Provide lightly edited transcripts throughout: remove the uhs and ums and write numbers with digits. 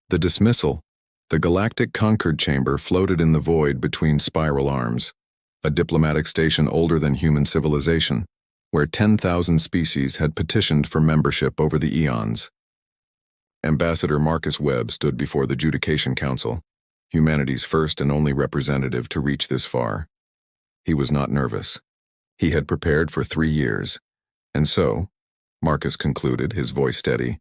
The dismissal. The galactic Concord chamber floated in the void between spiral arms, a diplomatic station older than human civilization, where 10,000 species had petitioned for membership over the eons. Ambassador Marcus Webb stood before the Judication Council, humanity's first and only representative to reach this far. He was not nervous. He had prepared for 3 years. And so, Marcus concluded, his voice steady,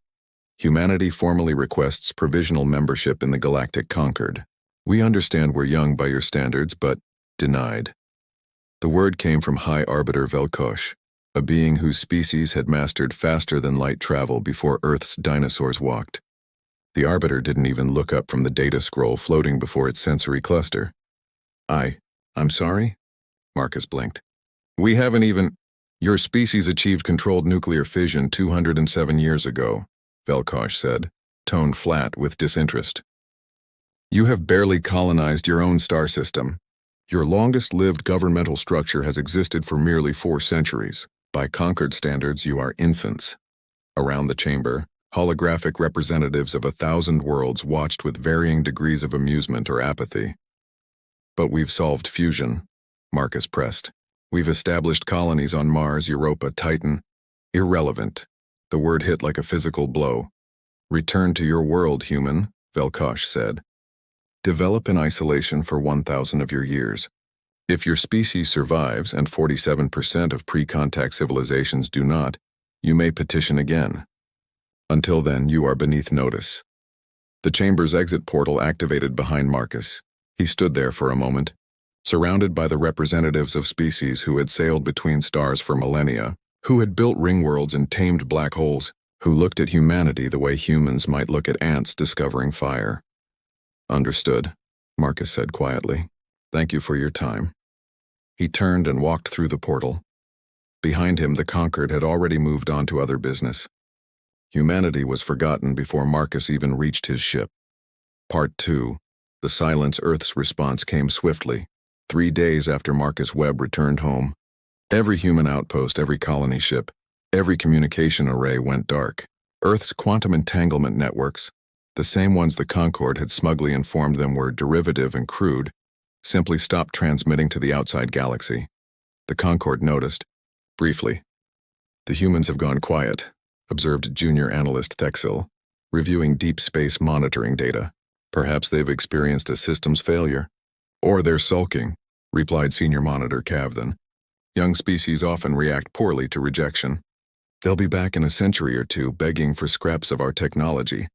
humanity formally requests provisional membership in the Galactic Concord. We understand we're young by your standards, but denied. The word came from High Arbiter Velkosh, a being whose species had mastered faster-than-light travel before Earth's dinosaurs walked. The Arbiter didn't even look up from the data scroll floating before its sensory cluster. I'm sorry? Marcus blinked. We haven't even... Your species achieved controlled nuclear fission 207 years ago, Velkosh said, tone flat with disinterest. You have barely colonized your own star system. Your longest-lived governmental structure has existed for merely 4 centuries. By Concord standards, you are infants. Around the chamber, holographic representatives of 1,000 worlds watched with varying degrees of amusement or apathy. But we've solved fusion, Marcus pressed. We've established colonies on Mars, Europa, Titan. Irrelevant. The word hit like a physical blow. Return to your world, human, Velkosh said. Develop in isolation for 1,000 of your years. If your species survives, and 47% of pre-contact civilizations do not, you may petition again. Until then, you are beneath notice. The chamber's exit portal activated behind Marcus. He stood there for a moment, surrounded by the representatives of species who had sailed between stars for millennia, who had built ringworlds and tamed black holes, who looked at humanity the way humans might look at ants discovering fire. Understood, Marcus said quietly. Thank you for your time. He turned and walked through the portal. Behind him, the Concord had already moved on to other business. Humanity was forgotten before Marcus even reached his ship. Part 2. The Silence Earth's response came swiftly, 3 days after Marcus Webb returned home. Every human outpost, every colony ship, every communication array went dark. Earth's quantum entanglement networks, the same ones the Concord had smugly informed them were derivative and crude, simply stopped transmitting to the outside galaxy. The Concord noticed, briefly. The humans have gone quiet, observed junior analyst Thexil, reviewing deep space monitoring data. Perhaps they've experienced a systems failure. Or they're sulking, replied senior monitor Cavden. Young species often react poorly to rejection. They'll be back in a century or two begging for scraps of our technology.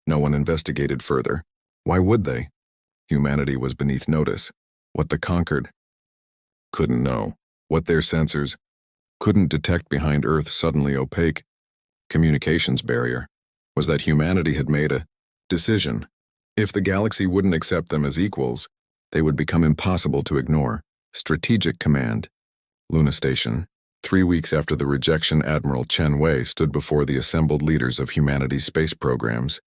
No one investigated further. Why would they? Humanity was beneath notice. What the Concord couldn't know. What their sensors couldn't detect behind Earth's suddenly opaque communications barrier was that humanity had made a decision. If the galaxy wouldn't accept them as equals, they would become impossible to ignore. Strategic Command. Luna Station. 3 weeks after the rejection, Admiral Chen Wei stood before the assembled leaders of humanity's space programs,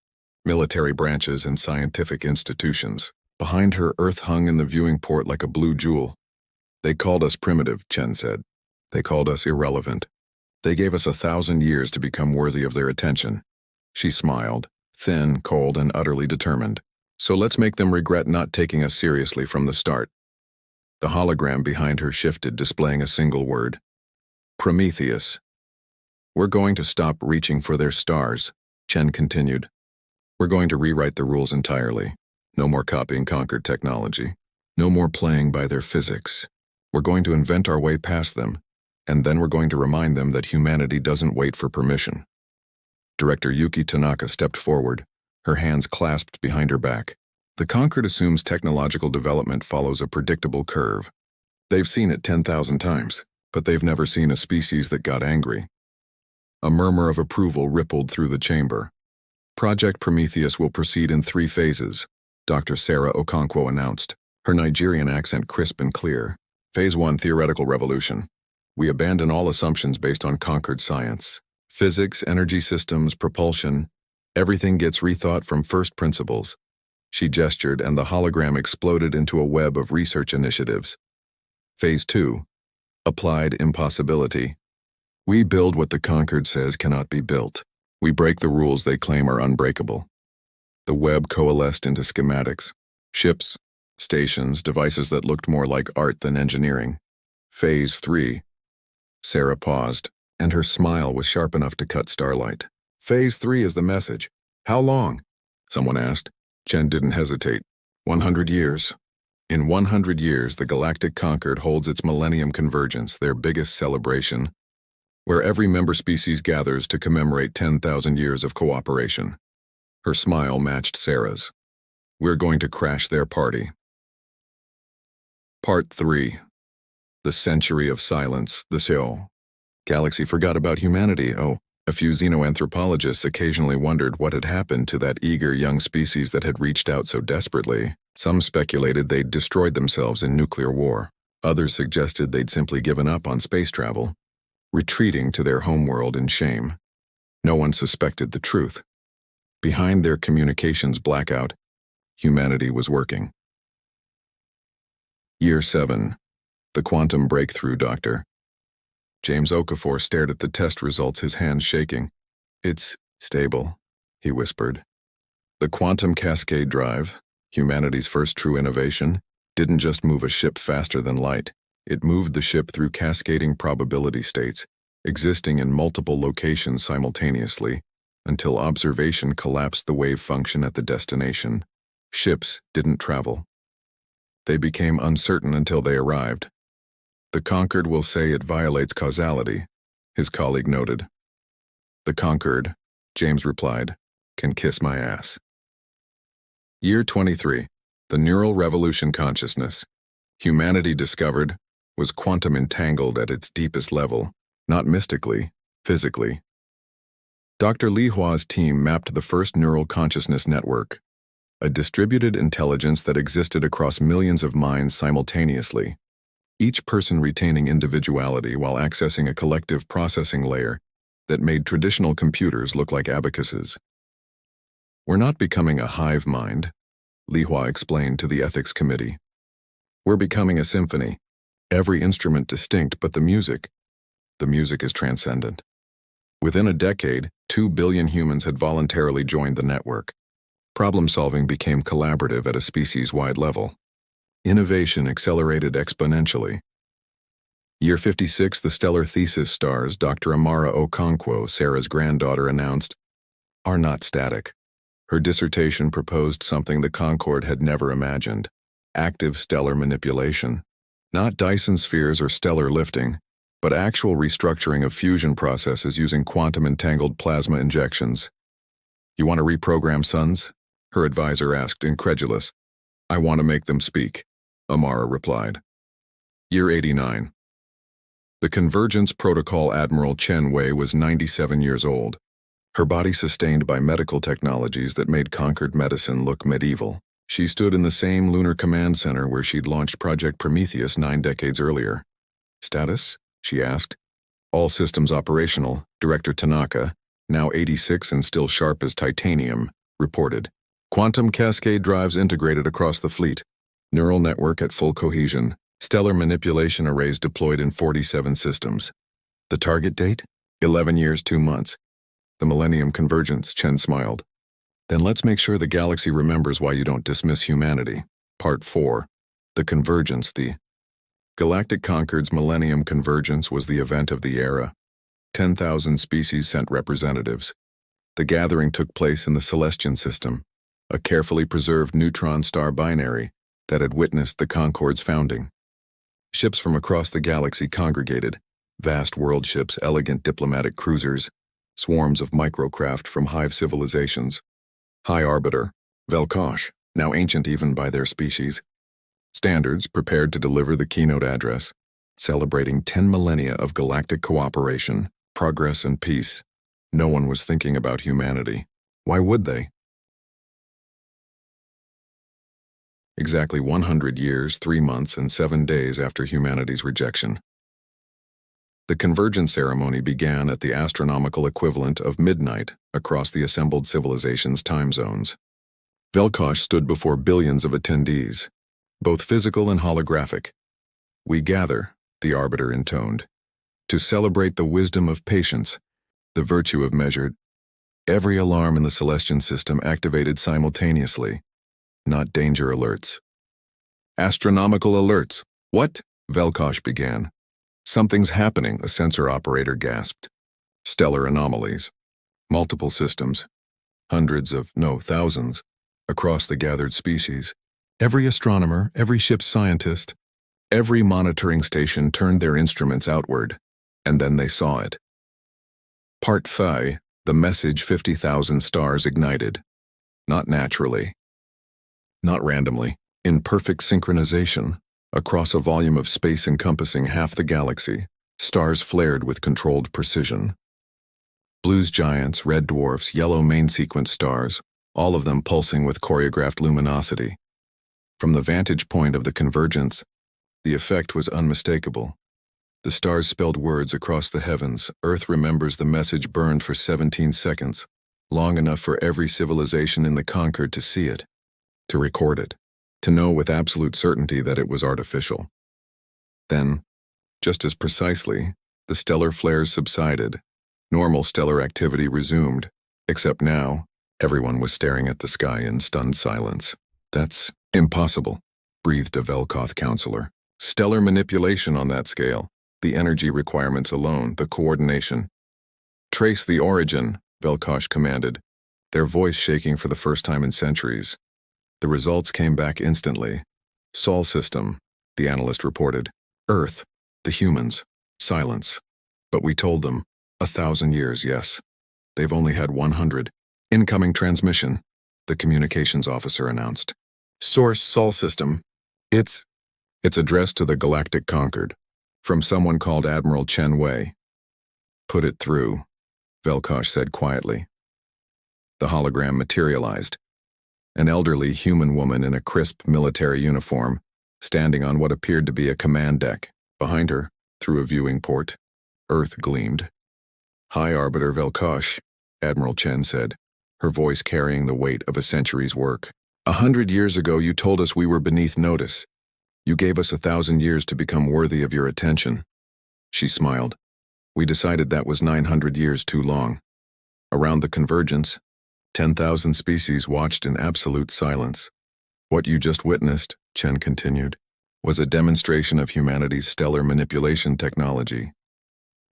military branches, and scientific institutions. Behind her, Earth hung in the viewing port like a blue jewel. They called us primitive, Chen said. They called us irrelevant. They gave us 1,000 years to become worthy of their attention. She smiled, thin, cold, and utterly determined. So let's make them regret not taking us seriously from the start. The hologram behind her shifted, displaying a single word. Prometheus. We're going to stop reaching for their stars, Chen continued. We're going to rewrite the rules entirely. No more copying Concord technology. No more playing by their physics. We're going to invent our way past them, and then we're going to remind them that humanity doesn't wait for permission. Director Yuki Tanaka stepped forward, her hands clasped behind her back. The Concord assumes technological development follows a predictable curve. They've seen it 10,000 times, but they've never seen a species that got angry. A murmur of approval rippled through the chamber. Project Prometheus will proceed in 3 phases, Dr. Sarah Okonkwo announced, her Nigerian accent crisp and clear. Phase 1, Theoretical Revolution. We abandon all assumptions based on Concord science. Physics, energy systems, propulsion, everything gets rethought from first principles. She gestured, and the hologram exploded into a web of research initiatives. Phase 2, Applied Impossibility. We build what the Concord says cannot be built. We break the rules they claim are unbreakable. The web coalesced into schematics. Ships, stations, devices that looked more like art than engineering. Phase 3. Sarah paused, and her smile was sharp enough to cut starlight. Phase 3 is the message. How long? Someone asked. Chen didn't hesitate. 100 years. In 100 years, the Galactic Concord holds its Millennium Convergence, their biggest celebration, where every member species gathers to commemorate 10,000 years of cooperation. Her smile matched Sarah's. We're going to crash their party. Part 3. The Century of Silence, the show. Galaxy forgot about humanity. A few xenoanthropologists occasionally wondered what had happened to that eager young species that had reached out so desperately. Some speculated they'd destroyed themselves in nuclear war. Others suggested they'd simply given up on space travel, retreating to their homeworld in shame. No one suspected the truth. Behind their communications blackout, humanity was working. Year 7. The Quantum Breakthrough Doctor. James Okafor stared at the test results, his hands shaking. It's stable, he whispered. The quantum cascade drive, humanity's first true innovation, didn't just move a ship faster than light. It moved the ship through cascading probability states, existing in multiple locations simultaneously, until observation collapsed the wave function at the destination. Ships didn't travel. They became uncertain until they arrived. The Concord will say it violates causality, his colleague noted. The Concord, James replied, can kiss my ass. Year 23. The Neural Revolution Consciousness. Humanity discovered was quantum entangled at its deepest level, not mystically, physically. Dr. Li Hua's team mapped the first neural consciousness network, a distributed intelligence that existed across millions of minds simultaneously, each person retaining individuality while accessing a collective processing layer that made traditional computers look like abacuses. We're not becoming a hive mind, Li Hua explained to the ethics committee. We're becoming a symphony, every instrument distinct, but the music is transcendent. Within a decade, 2 billion humans had voluntarily joined the network. Problem-solving became collaborative at a species-wide level. Innovation accelerated exponentially. Year 56, the stellar thesis stars Dr. Amara Okonkwo, Sarah's granddaughter, announced, are not static. Her dissertation proposed something the Concord had never imagined: active stellar manipulation. Not Dyson spheres or stellar lifting, but actual restructuring of fusion processes using quantum-entangled plasma injections. You want to reprogram suns? Her advisor asked, incredulous. I want to make them speak, Amara replied. Year 89. The Convergence Protocol Admiral Chen Wei was 97 years old, her body sustained by medical technologies that made Concord medicine look medieval. She stood in the same lunar command center where she'd launched Project Prometheus 9 decades earlier. Status? She asked. All systems operational, Director Tanaka, now 86 and still sharp as titanium, reported. Quantum cascade drives integrated across the fleet. Neural network at full cohesion. Stellar manipulation arrays deployed in 47 systems. The target date? 11 years, 2 months. The Millennium Convergence, Chen smiled. Then let's make sure the galaxy remembers why you don't dismiss humanity. Part 4. The Convergence. The Galactic Concord's Millennium Convergence was the event of the era. 10,000 species sent representatives. The gathering took place in the Celestian system, a carefully preserved neutron star binary that had witnessed the Concord's founding. Ships from across the galaxy congregated, vast world ships, elegant diplomatic cruisers, swarms of microcraft from hive civilizations. High Arbiter, Velkosh, now ancient even by their species. Standards prepared to deliver the keynote address, celebrating 10 millennia of galactic cooperation, progress, and peace. No one was thinking about humanity. Why would they? Exactly 100 years, 3 months, and 7 days after humanity's rejection. The convergence ceremony began at the astronomical equivalent of midnight across the assembled civilization's time zones. Velkosh stood before billions of attendees, both physical and holographic. We gather, the Arbiter intoned, to celebrate the wisdom of patience, the virtue of measured. Every alarm in the Celestian system activated simultaneously, not danger alerts. Astronomical alerts. What? Velkosh began. Something's happening, a sensor operator gasped. Stellar anomalies. Multiple systems. Hundreds of, no, thousands, across the gathered species. Every astronomer, every ship's scientist, every monitoring station turned their instruments outward, and then they saw it. Part Phi, the message 50,000 stars ignited. Not naturally. Not randomly. In perfect synchronization, across a volume of space encompassing half the galaxy, stars flared with controlled precision. Blues giants, red dwarfs, yellow main-sequence stars, all of them pulsing with choreographed luminosity. From the vantage point of the convergence, the effect was unmistakable. The stars spelled words across the heavens. Earth remembers the message burned for 17 seconds, long enough for every civilization in the conquered to see it, to record it, to know with absolute certainty that it was artificial. Then, just as precisely, the stellar flares subsided. Normal stellar activity resumed, except now, everyone was staring at the sky in stunned silence. That's impossible, breathed a Velkoth counselor. Stellar manipulation on that scale, the energy requirements alone, the coordination. Trace the origin, Velkosh commanded, their voice shaking for the first time in centuries. The results came back instantly. Sol system, the analyst reported. Earth, the humans, silence. But we told them, 1,000 years, yes. They've only had 100. Incoming transmission, the communications officer announced. Source Sol system. It's addressed to the Galactic Conquered, from someone called Admiral Chen Wei. Put it through, Velkosh said quietly. The hologram materialized. An elderly human woman in a crisp military uniform, standing on what appeared to be a command deck. Behind her, through a viewing port, Earth gleamed. High Arbiter Velkosh, Admiral Chen said, her voice carrying the weight of a century's work. 100 years ago you told us we were beneath notice. You gave us 1,000 years to become worthy of your attention. She smiled. We decided that was 900 years too long. Around the convergence, 10,000 species watched in absolute silence. What you just witnessed, Chen continued, was a demonstration of humanity's stellar manipulation technology.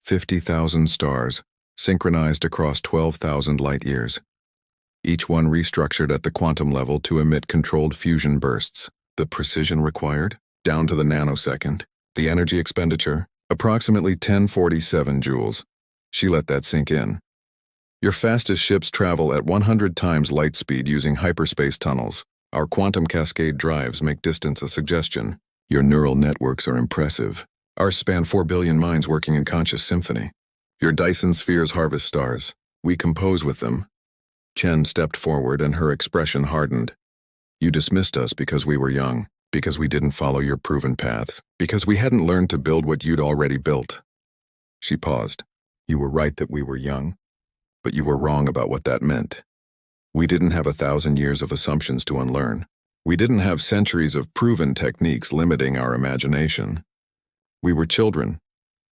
50,000 stars, synchronized across 12,000 light-years. Each one restructured at the quantum level to emit controlled fusion bursts. The precision required, down to the nanosecond. The energy expenditure, approximately 1047 joules. She let that sink in. Your fastest ships travel at 100 times light speed using hyperspace tunnels. Our quantum cascade drives make distance a suggestion. Your neural networks are impressive. Ours span 4 billion minds working in conscious symphony. Your Dyson spheres harvest stars. We compose with them. Chen stepped forward and her expression hardened. You dismissed us because we were young, because we didn't follow your proven paths, because we hadn't learned to build what you'd already built. She paused. You were right that we were young, but you were wrong about what that meant. We didn't have 1,000 years of assumptions to unlearn. We didn't have centuries of proven techniques limiting our imagination. We were children,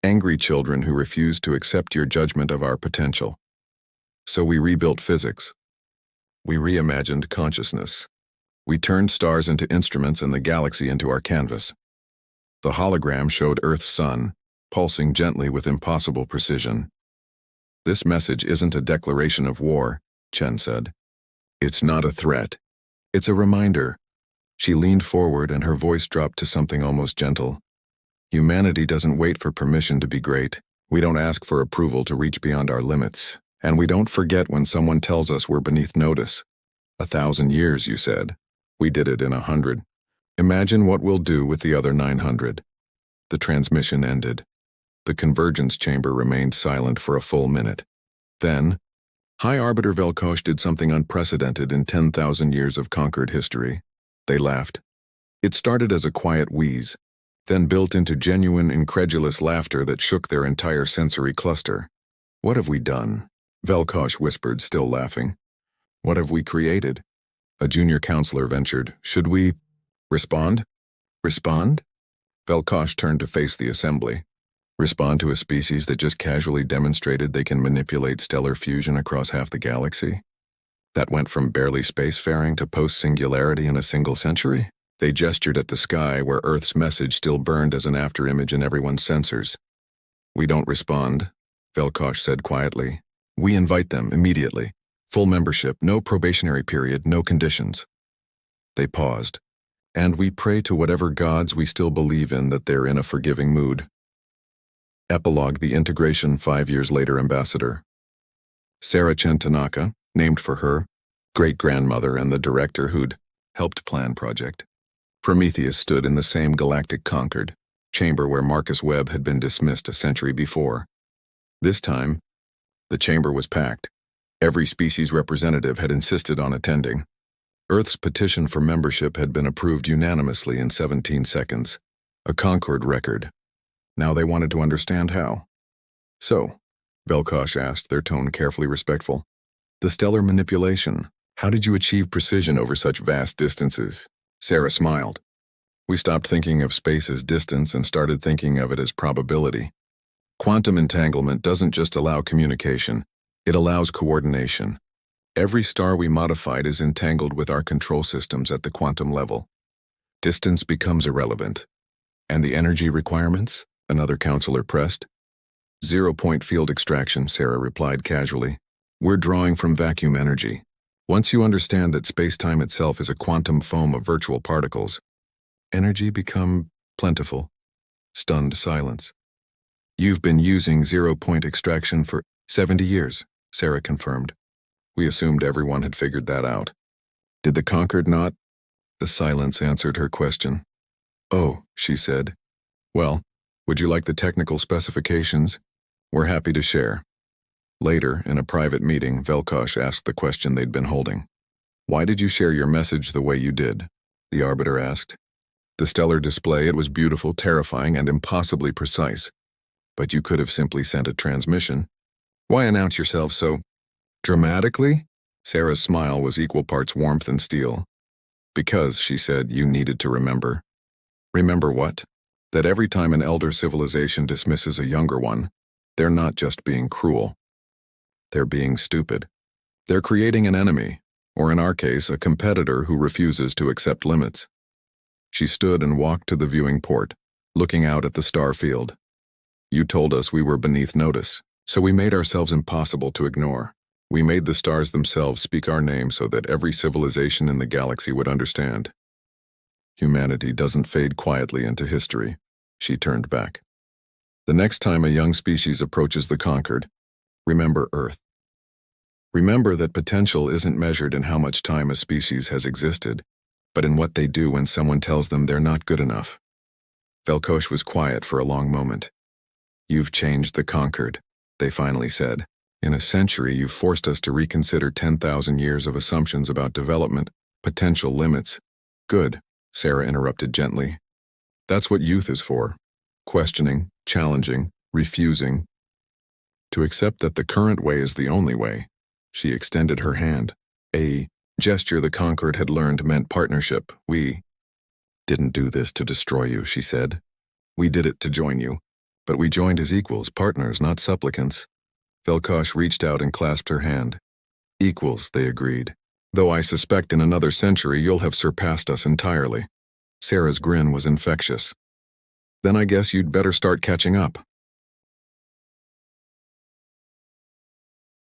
angry children who refused to accept your judgment of our potential. So we rebuilt physics. We reimagined consciousness. We turned stars into instruments and the galaxy into our canvas. The hologram showed Earth's sun, pulsing gently with impossible precision. This message isn't a declaration of war, Chen said. It's not a threat. It's a reminder. She leaned forward and her voice dropped to something almost gentle. Humanity doesn't wait for permission to be great. We don't ask for approval to reach beyond our limits. And we don't forget when someone tells us we're beneath notice. 1,000 years, you said. We did it in 100. Imagine what we'll do with the other 900. The transmission ended. The convergence chamber remained silent for a full minute. Then, High Arbiter Velkosh did something unprecedented in 10,000 years of conquered history. They laughed. It started as a quiet wheeze, then built into genuine, incredulous laughter that shook their entire sensory cluster. What have we done? Velkosh whispered, still laughing. What have we created? A junior counselor ventured. Should we respond? Respond? Velkosh turned to face the assembly. Respond to a species that just casually demonstrated they can manipulate stellar fusion across half the galaxy? That went from barely spacefaring to post-singularity in a single century? They gestured at the sky where Earth's message still burned as an afterimage in everyone's sensors. We don't respond, Velkosh said quietly. We invite them immediately. Full membership, no probationary period, no conditions. They paused. And we pray to whatever gods we still believe in that they're in a forgiving mood. Epilogue: The Integration 5 years later. Ambassador Sarah Chen Tanaka, named for her great-grandmother and the director who'd helped plan project. Prometheus stood in the same galactic Concord chamber where Marcus Webb had been dismissed a century before. This time, the chamber was packed. Every species representative had insisted on attending. Earth's petition for membership had been approved unanimously in 17 seconds, a Concord record. Now they wanted to understand how. So, Velkosh asked, their tone carefully respectful. The stellar manipulation. How did you achieve precision over such vast distances? Sarah smiled. We stopped thinking of space as distance and started thinking of it as probability. Quantum entanglement doesn't just allow communication, it allows coordination. Every star we modified is entangled with our control systems at the quantum level. Distance becomes irrelevant. And the energy requirements? Another counselor pressed. 0-point field extraction, Sarah replied casually. We're drawing from vacuum energy. Once you understand that space-time itself is a quantum foam of virtual particles, energy become plentiful. Stunned silence. You've been using 0-point extraction for 70 years, Sarah confirmed. We assumed everyone had figured that out. Did the Concord not? The silence answered her question. Oh, she said. Well, would you like the technical specifications? We're happy to share. Later, in a private meeting, Velkosh asked the question they'd been holding. Why did you share your message the way you did? The Arbiter asked. The stellar display, it was beautiful, terrifying, and impossibly precise. But you could have simply sent a transmission. Why announce yourself so dramatically? Sarah's smile was equal parts warmth and steel. Because, she said, you needed to remember. Remember what? That every time an elder civilization dismisses a younger one, they're not just being cruel. They're being stupid. They're creating an enemy, or in our case, a competitor who refuses to accept limits. She stood and walked to the viewing port, looking out at the star field. You told us we were beneath notice, so we made ourselves impossible to ignore. We made the stars themselves speak our name so that every civilization in the galaxy would understand. Humanity doesn't fade quietly into history. She turned back. The next time a young species approaches the Concord, remember Earth. Remember that potential isn't measured in how much time a species has existed, but in what they do when someone tells them they're not good enough. Velkosh was quiet for a long moment. You've changed the Concord, they finally said. In a century, you've forced us to reconsider 10,000 years of assumptions about development, potential limits. Good, Sarah interrupted gently. That's what youth is for. Questioning, challenging, refusing. To accept that the current way is the only way. She extended her hand. A gesture the Concord had learned meant partnership. We didn't do this to destroy you, she said. We did it to join you. But we joined as equals, partners, not supplicants. Velkosh reached out and clasped her hand. Equals, they agreed. Though I suspect in another century you'll have surpassed us entirely. Sarah's grin was infectious. Then I guess you'd better start catching up.